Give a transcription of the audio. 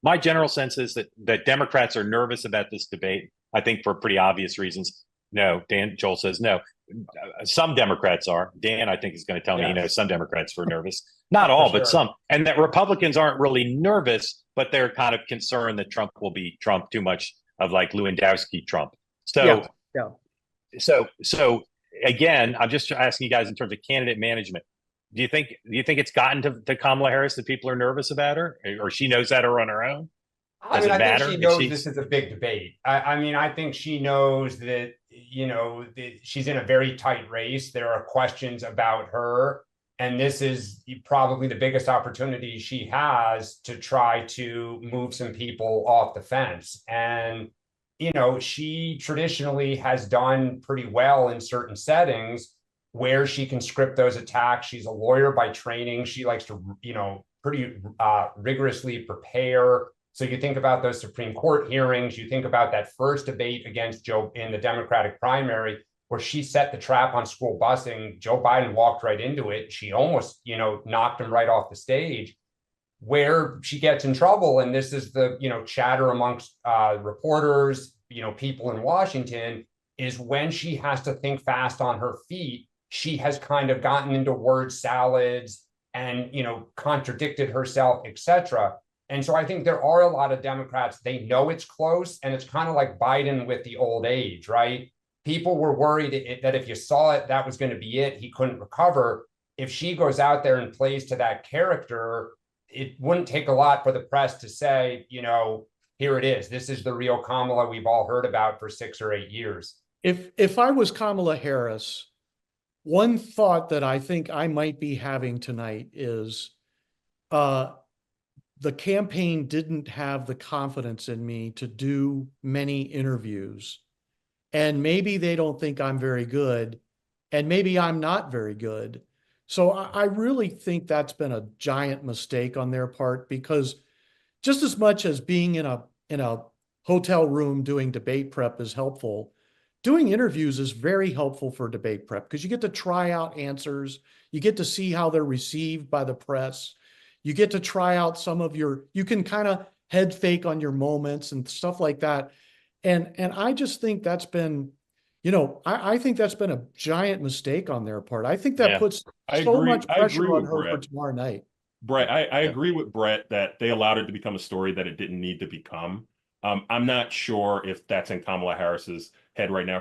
my general sense is that Democrats are nervous about this debate. I think for pretty obvious reasons. No, Joel says no. Some Democrats are. Dan, I think, is going to tell me, Yes, some Democrats were nervous. Not for all, but sure. some. And that Republicans aren't really nervous, but they're kind of concerned that Trump will be Trump too much of like Lewandowski Trump. Yeah, So, yeah. so again, I'm just asking you guys in terms of candidate management. Do you think it's gotten to Kamala Harris that people are nervous about her, or she knows that or on her own? I Does mean, it I think she matter if knows this she's is a big debate. I mean, I think she knows that, she's in a very tight race. There are questions about her, and this is probably the biggest opportunity she has to try to move some people off the fence. And, she traditionally has done pretty well in certain settings where she can script those attacks. She's a lawyer by training. She likes to, pretty rigorously prepare. So you think about those Supreme Court hearings, you think about that first debate against Joe in the Democratic primary, where she set the trap on school busing. Joe Biden walked right into it. She almost, knocked him right off the stage. Where she gets in trouble, and this is the, chatter amongst reporters, people in Washington, is when she has to think fast on her feet. She has kind of gotten into word salads and, contradicted herself, etc. And so I think there are a lot of Democrats, they know it's close, and it's kind of like Biden with the old age, right? People were worried that if you saw it, that was going to be it. He couldn't recover. If she goes out there and plays to that character, it wouldn't take a lot for the press to say, here it is. This is the real Kamala we've all heard about for 6 or 8 years. If I was Kamala Harris, one thought that I think I might be having tonight is uh, the campaign didn't have the confidence in me to do many interviews. And maybe they don't think I'm very good, and maybe I'm not very good. So I really think that's been a giant mistake on their part, because just as much as being in a hotel room doing debate prep is helpful, doing interviews is very helpful for debate prep, because you get to try out answers, you get to see how they're received by the press, you get to try out you can kind of head fake on your moments and stuff like that. And I just think that's been, I think that's been a giant mistake on their part. I think that yeah. puts I so agree. much I agree pressure on with her for Brett. tomorrow night. Brett, I Yeah. agree with Brett that they allowed it to become a story that it didn't need to become. I'm not sure if that's in Kamala Harris's head right now.